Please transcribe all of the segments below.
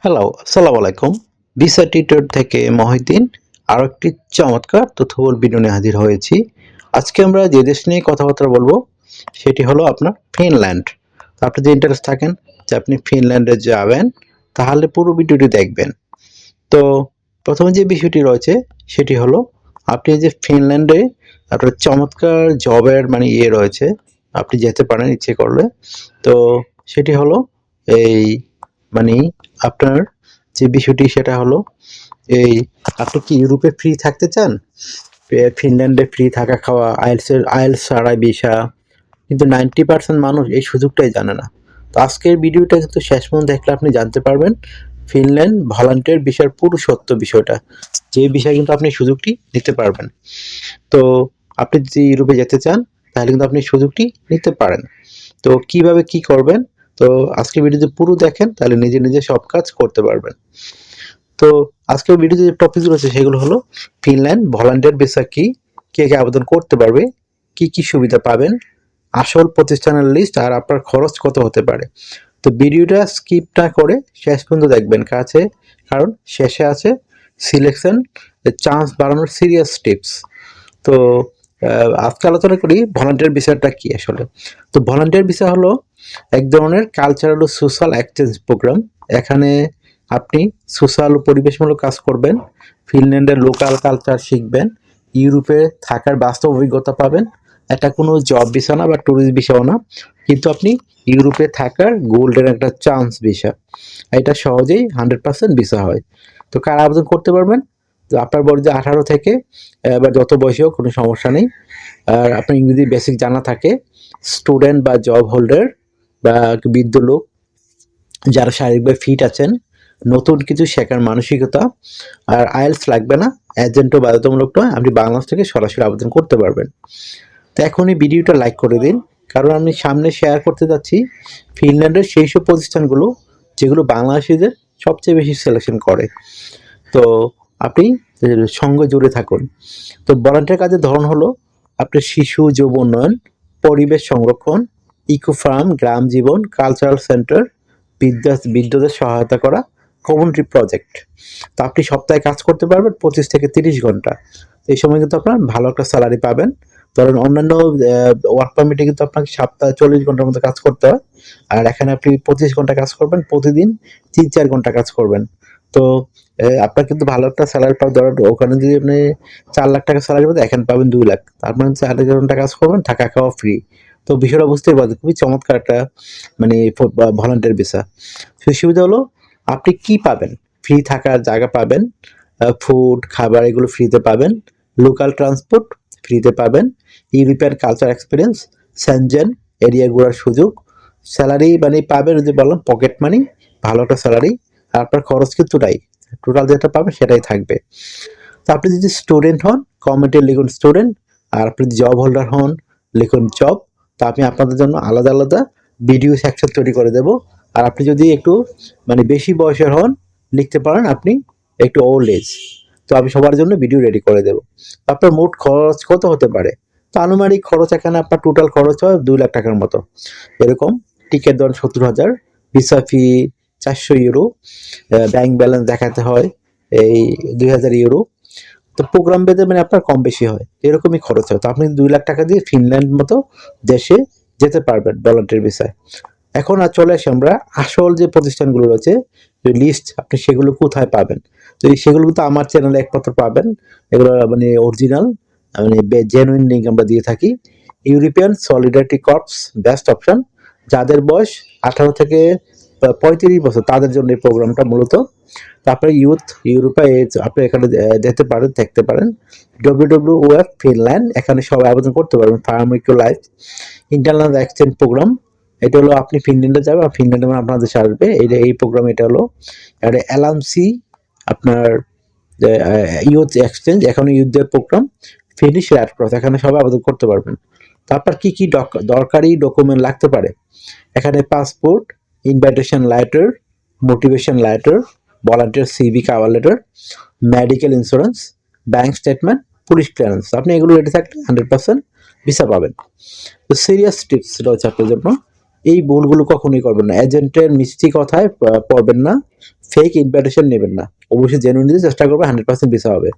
Hello, আসসালামু আলাইকুম। Visa tutor থেকে মহিউদ্দিন আরও একটি চমৎকার তথ্যবহুল ভিডিও নিয়ে হাজির হয়েছি। আজকে আমরা যে দেশ নিয়ে কথাবার্তা বলবো সেটি হলো আপনার ফিনল্যান্ড। তো আপনি যদি ইন্টারেস্ট থাকেন যে আপনি ফিনল্যান্ডে যাবেন তাহলে পুরো ভিডিওটি দেখবেন। তো প্রথমে যে বিষয়টি রয়েছে সেটি হলো আপনি যে ফিনল্যান্ডে একটা চমৎকার জবের রয়েছে, আপনি যেতে পারেন ইচ্ছে করলে। তো সেটি হলো এই মানে আপনার যে বিষয়টি সেটা হলো এই আপনি কি ইউরোপে ফ্রি থাকতে চান? ফিনল্যান্ডে ফ্রি থাকা খাওয়া আইএলটিএস ছাড়াই ভিসা, কিন্তু 90% মানুষ এই সুযোগটাই জানে না। তো আজকের ভিডিওটা কিন্তু শেষ পর্যন্ত দেখলে আপনি জানতে পারবেন ফিনল্যান্ড ভলান্টিয়ার ভিসার পুরো সত্য বিষয়টা, যে বিষয়ে কিন্তু আপনি সুযোগটি নিতে পারবেন। তো আপনি যদি ইউরোপে যেতে চান তাহলে কিন্তু আপনি সুযোগটি নিতে পারেন। তো কিভাবে কি করবেন, তো আজকের ভিডিওতে পুরো দেখেন তাহলে নিজে নিজে সব কাজ করতে পারবেন। তো আজকের ভিডিওতে যে টপিক রয়েছে সেগুলো হলো ফিনল্যান্ড ভলান্টিয়ার ভিসা কি, কে কে আবেদন করতে পারবে, কি কি সুবিধা পাবেন, আসল প্রতিষ্ঠানের লিস্ট আর আপনার খরচ কত হতে পারে। তো ভিডিওটা স্কিপ না করে শেষ পর্যন্ত দেখবেন কাছে, কারণ শেষে আছে সিলেকশন চান্স বাড়ানোর সিরিয়াস টিপস। তো আজকে আলোচনা করি ভলান্টিয়ার ভিসাটা কি আসলে। তো ভলান্টিয়ার ভিসা হলো এক ধরনের কালচারাল ও সোশ্যাল এক্সচেঞ্জ প্রোগ্রাম। এখানে আপনি সোশ্যাল ও পরিবেশমূলক কাজ করবেন, ফিনল্যান্ডের লোকাল কালচার শিখবেন, ইউরোপে থাকার বাস্তব অভিজ্ঞতা পাবেন। এটা কোনো জব ভিসা না বা ট্যুরিস্ট ভিসাও না, কিন্তু আপনি ইউরোপে থাকার গোল্ডেন একটা চান্স ভিসা। এটা সহজেই 100% ভিসা হয়। তো কারা আবেদন করতে পারবেন? তো আপনার বয়স যে 18 থেকে বা যত বয়সী হোক কোনো সমস্যা নেই। আর আপনার ইংরেজি বেসিক জানা থাকে, স্টুডেন্ট বা জব হোল্ডার বা বৃদ্ধ লোক যারা শারীরিকভাবে ফিট আছেন, নতুন কিছু শেখার মানসিকতা, আর আইএলটিএস লাগবে না, এজেন্টও বাধ্যতামূলক নয়, আপনি বাংলাদেশ থেকে সরাসরি আবেদন করতে পারবেন। তো এখনই ভিডিওটা লাইক করে দিন, কারণ আমি সামনে শেয়ার করতে যাচ্ছি ফিনল্যান্ডের সেই সব প্রতিষ্ঠানগুলো যেগুলো বাংলাদেশিদের সবচেয়ে বেশি সিলেকশন করে। তো আপনি সঙ্গে জুড়ে থাকুন। তো ভলান্টিয়ার কাজের ধরন হলো আপনার শিশু যুব উন্নয়ন, পরিবেশ সংরক্ষণ, ইকো ফার্ম, গ্রাম জীবন, কালচারাল সেন্টার, বৃদ্ধদের সহায়তা করা, কমিউনিটি প্রজেক্ট। তো আপনি সপ্তাহে কাজ করতে পারবেন 25 থেকে 30 ঘন্টা। এই সময় কিন্তু আপনার ভালো একটা স্যালারি পাবেন। ধরেন অন্যান্য ওয়ার্ক পারমিটে কিন্তু আপনাকে সপ্তাহে 40 ঘন্টার মতো কাজ করতে হয়, আর এখানে আপনি 25 ঘন্টা কাজ করবেন, প্রতিদিন 3-4 ঘন্টা কাজ করবেন। তো আপনার কিন্তু ভালো একটা স্যালারি পাওয়ার, ধরেন ওখানে যদি আপনি 4 লাখ টাকা স্যালারি পাবেন, এখানে পাবেন 2 লাখ। তার মানে 4 ঘন্টা কাজ করবেন, থাকা খাওয়া ফ্রি। তো বিষয়টা বুঝতেই পারছেন, খুবই চমৎকার একটা ভলান্টিয়ার ভিসা। সুবিধা হলো আপনি কি পাবেন? ফ্রি থাকার জায়গা পাবেন, ফুড খাবার এগুলো ফ্রিতে পাবেন, লোকাল ট্রান্সপোর্ট ফ্রিতে পাবেন, European culture experience, Schengen area ঘোরার সুযোগ, স্যালারি পাবেন যদি বললাম পকেট মানি, ভালো একটা স্যালারি। আর আপনার খরচ কিন্তু নাই, টোটাল যেটা পাবেন সেটাই থাকবে। তো আপনি যদি স্টুডেন্ট হন, কমেন্টে লিখুন স্টুডেন্ট। আর আপনি যদি জব হোল্ডার হন, লিখুন জব। তো আমি আপনাদের জন্য আলাদা আলাদা ভিডিও সেকশন তৈরি করে দেব। আর আপনি যদি একটু বেশি বয়সের হন, লিখতে পারেন আপনি একটু ওল্ড এজ। তো আমি সবার জন্য ভিডিও রেডি করে দেব। আপনার মোট খরচ কত হতে পারে? তো আনুমানিক খরচ এখানে আপনার টোটাল খরচ হয় 2 লাখ টাকার মতো এরকম। টিকিট ধরেন 70,000, ভিসা ফি 400 ইউরো, ব্যাংক ব্যালেন্স দেখাতে হয় এই 2000 ইউরো। তো প্রোগ্রাম ভেদে আপনার কম বেশি হয়, এরকমই খরচ হয়। তো আপনি 2 লাখ টাকা দিয়ে ফিনল্যান্ড মতো দেশে যেতে পারবেন ভলান্টিয়ার ভিসায়। এখন আর চলে আসি আমরা আসল যে প্রতিষ্ঠানগুলো রয়েছে, যে লিস্ট আপনি সেগুলো কোথায় পাবেন। তো সেগুলো কিন্তু আমার চ্যানেলে একমাত্র পাবেন। এগুলো অরিজিনাল, জেনুইন লিঙ্ক আমরা দিয়ে থাকি। European solidarity corps best option, যাদের বয়স 18 থেকে 35 বছর তাদের জন্য এই প্রোগ্রামটা মূলত। তারপরে ইউথ ইউরোপে আপনি এখানে যেতে পারেন, দেখতে পারেন। WWF ফিনল্যান্ড, এখানে সবাই আবেদন করতে পারবেন। ফার্মিকো লাইফ ইন্টারন্যাশনাল এক্সচেঞ্জ প্রোগ্রাম, এটা হলো আপনি ফিনল্যান্ডে যাবেন আর ফিনল্যান্ডে আপনার দেশে আসবে, এই প্রোগ্রাম। এটা হলো এলএমসি আপনার ইউথ এক্সচেঞ্জ, এখানে ইউথদের প্রোগ্রাম। ফিনিশ রেড ক্রস, এখানে সবাই আবেদন করতে পারবেন। তারপর কি কি দরকারি ডকুমেন্ট লাগতে পারে? এখানে passport, invitation letter, motivation letter, volunteer CV cover letter, medical insurance, bank statement, police clearance. আপনি এগুলো রেডি থাকলে 100% ভিসা পাবেন। তো সিরিয়াস টিপস রয়েছে আপনার জন্য। এই ভুলগুলো কখনোই করবেন না। এজেন্টের মিষ্টি কথায় পড়বেন না, ফেক ইনভাইটেশন নেবেন না। অবশ্যই জেনুইন নিতে চেষ্টা করবেন, 100% ভিসা হবে।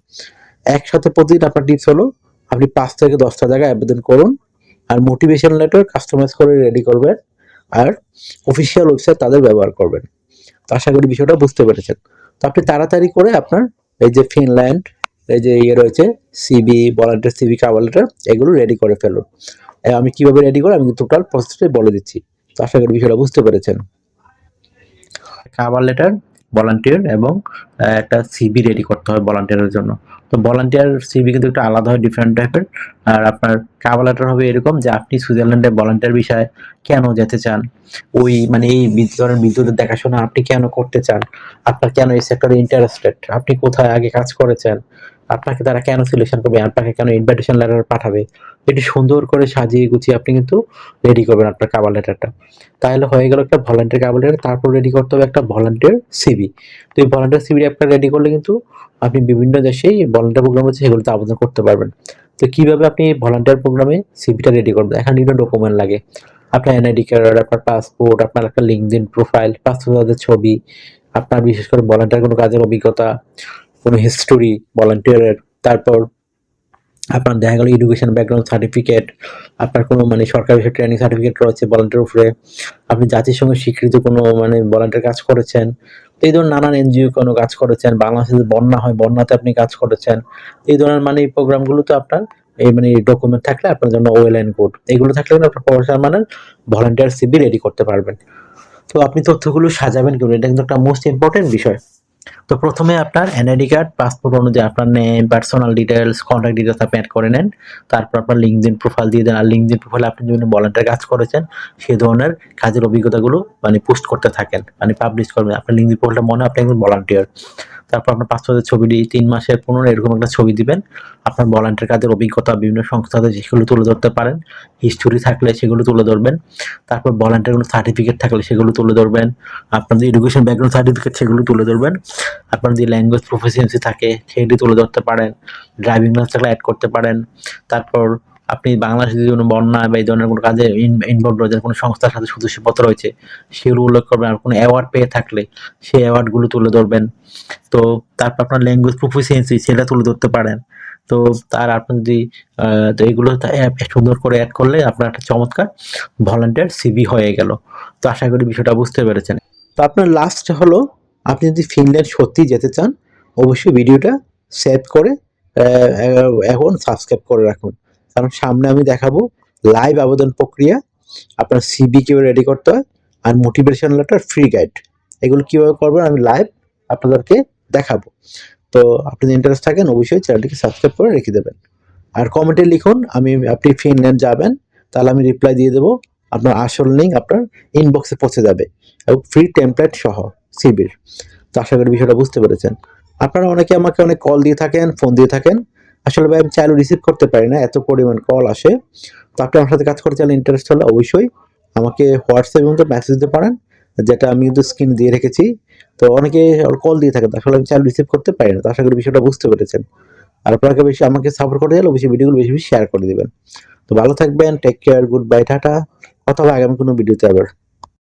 একসাথে প্রতিদিন আপনার টিপস হলো আপনি 5 থেকে 10টা জায়গায় আবেদন করুন, আর মোটিভেশন লেটার কাস্টমাইজ করে রেডি করবেন, আর অফিসিয়াল ওয়েবসাইট তাদের ব্যবহার করবেন। তো আশা করি বিষয়টা বুঝতে পেরেছেন। তো আপনি তাড়াতাড়ি করে আপনার এই যে ফিনল্যান্ড, এই যে রয়েছে CV, volunteer CV, cover letter, এগুলো রেডি করে ফেলুন। আমি কিভাবে রেডি করে আমি টোটাল প্রসেসটাই বলে দিচ্ছি। তো আশা করি বিষয়টা বুঝতে পেরেছেন। কভার লেটার, ভলান্টিয়ার এবং একটা সিবি রেডি করতে হয় ভলান্টিয়ারের জন্য। তো ভলান্টিয়ার সিবি কিন্তু একটু আলাদা হয়, ডিফারেন্ট টাইপের। আর আপনার কভার লেটার হবে এরকম যে আপনি সুইজারল্যান্ডে ভলান্টিয়ার বিষয়ে কেন যেতে চান, ওই মানে এই ধরেন বিদ্যুতের দেখাশোনা আপনি কেন করতে চান, আপনার কেন এই সেক্টরে ইন্টারেস্টেড, আপনি কোথায় আগে কাজ করেছেন, আপনাকে তারা কেন সিলেকশন করবে, আপনাকে কেন ইনভাইটেশন লেটার পাঠাবে, এটি সুন্দর করে সাজিয়ে গুছিয়ে আপনি কিন্তু রেডি করবেন আপনার কভার লেটারটা। তাহলে হয়ে গেল একটা ভলান্টিয়ার কভার লেটার। তারপর রেডি করতে হবে একটা ভলান্টিয়ার সিভি। তো এই ভলান্টিয়ার সিভি আপনার রেডি করলে কিন্তু আপনি বিভিন্ন দেশেই ভলান্টিয়ার প্রোগ্রাম আছে সেগুলোতে আবেদন করতে পারবেন। তো কিভাবে আপনি ভলান্টিয়ার প্রোগ্রামে সিভিটা রেডি করবেন? এখানে বিভিন্ন ডকুমেন্ট লাগে। আপনার এনআইডি কার্ড, আপনার পাসপোর্ট, আপনার একটা লিঙ্কডইন প্রোফাইল, পাসপোর্টের ছবি, আপনার বিশেষ করে ভলান্টিয়ার কোনো কাজের অভিজ্ঞতা, কোনো হিস্টোরি ভলান্টিয়ারের, তারপর আপনার দেখা গেল এডুকেশন ব্যাকগ্রাউন্ড সার্টিফিকেট, আপনার কোনো মানে সরকারি ট্রেনিং সার্টিফিকেট রয়েছে ভলান্টিয়ার উপরে, আপনি জাতিসংঘের স্বীকৃত কোনো মানে ভলান্টিয়ার কাজ করেছেন, এই ধরনের নানান এনজিও কোনো কাজ করেছেন, বাংলাদেশে যদি বন্যা হয় বন্যাতে আপনি কাজ করেছেন, এই ধরনের মানে প্রোগ্রামগুলোতে আপনার এই মানে ডকুমেন্ট থাকলে আপনার জন্য ওয়েল অ্যান্ড গুড। এগুলো থাকলে কিন্তু আপনার প্রফেশনাল মানে ভলান্টিয়ার সিভি রেডি করতে পারবেন। তো আপনি তথ্যগুলো সাজাবেন কেমন, এটা কিন্তু একটা মোস্ট ইম্পর্টেন্ট বিষয়। তো প্রথমে আপনার এনআইডি কার্ড, পাসপোর্ট অনুযায়ী আপনার name, personal details, contact details আপনি অ্যাড করে নেন। তারপর আপনার লিঙ্কডইন প্রোফাইল দিয়ে দেন। আর লিঙ্কডইন প্রোফাইলে আপনি বিভিন্ন ভলান্টিয়ার কাজ করেছেন সেই ধরনের কাজের অভিজ্ঞতাগুলো মানে পোস্ট করতে থাকেন, মানে পাবলিশ করবেন। আপনার লিঙ্কডইন প্রোফাইলটা মনে হয় আপনি একজন ভলান্টিয়ার। তারপর আপনার পাসপোর্টের ছবি দিয়ে 3 মাসের 15 এরকম একটা ছবি দিবেন। আপনার ভলান্টিয়ার কাজের অভিজ্ঞতা বিভিন্ন সংস্থাতে সেগুলো তুলে ধরতে পারেন। হিস্টোরি থাকলে সেগুলো তুলে ধরবেন। তারপর ভলান্টিয়ার কোনো সার্টিফিকেট থাকলে সেগুলো তুলে ধরবেন। আপনাদের এডুকেশন ব্যাকগ্রাউন্ড সার্টিফিকেট সেগুলো তুলে ধরবেন। আপনার যে ল্যাঙ্গুয়েজ প্রফিসিয়েন্সি থাকে সেটি তুলে ধরতে পারেন। ড্রাইভিং লাইসেন্স থাকলে অ্যাড করতে পারেন। তারপর আপনি বাংলাদেশে যদি কোনো বন্যা বা এই ধরনের কোনো কাজে ইনভলভ রয়েছেন, কোনো সংস্থার সাথে সদস্যপত্র রয়েছে সেগুলো উল্লেখ করবেন। আর কোনো অ্যাওয়ার্ড পেয়ে থাকলে সেই অ্যাওয়ার্ডগুলো তুলে ধরবেন। তো তারপর আপনার ল্যাঙ্গুয়েজ প্রফিসিয়েন্সি সেটা তুলে ধরতে পারেন। তো তার আপনি যদি তো এগুলো সুন্দর করে অ্যাড করলে আপনার একটা চমৎকার ভলান্টিয়ার সিভি হয়ে গেল। তো আশা করি বিষয়টা বুঝতে পেরেছেন। তো আপনার লাস্ট হলো আপনি যদি ফিনল্যান্ড সত্যি যেতে চান অবশ্যই ভিডিওটা সেভ করে এখন সাবস্ক্রাইব করে রাখুন, কারণ সামনে আমি দেখাবো লাইভ আবেদন প্রক্রিয়া, আপনার সিভি কীভাবে রেডি করতে হয়, আর মোটিভেশন লেটার ফ্রি গাইড, এগুলো কীভাবে করবেন আমি লাইভ আপনাদেরকে দেখাবো। তো আপনি যদি ইন্টারেস্ট থাকেন অবশ্যই চ্যানেলটিকে সাবস্ক্রাইব করে রেখে দেবেন। আর কমেন্টে লিখুন আপনি ফিনল্যান্ড যাবেন, তাহলে আমি রিপ্লাই দিয়ে দেবো। আপনার আসল লিঙ্ক আপনার ইনবক্সে পৌঁছে যাবে এবং ফ্রি টেমপ্লেট সহ সিবির। তো আশা করি বিষয়টা বুঝতে পেরেছেন। আপনারা অনেকে আমাকে অনেক কল দিয়ে থাকেন, ফোন দিয়ে থাকেন। আসলে ভাই আমি চাইলেও রিসিভ করতে পারি না, এত পরিমাণ কল আসে। তো আপনি আমার সাথে কাজ করতে চাইলে ইন্টারেস্ট হলে অবশ্যই আমাকে হোয়াটসঅ্যাপ এবং মেসেজ দিতে পারেন, যেটা আমি কিন্তু স্ক্রিনে দিয়ে রেখেছি। তো অনেকে কল দিয়ে থাকেন, আসলে আমি চাইলে রিসিভ করতে পারি না। তো আশা করি বিষয়টা বুঝতে পেরেছেন। আর আপনাকে বেশি আমাকে সাপোর্ট করতে গেলে অবশ্যই ভিডিওগুলো বেশি বেশি শেয়ার করে দিবেন। তো ভালো থাকবেন, take care, good bye, tata. কথা হবে আগামী কোনো ভিডিওতে আবার।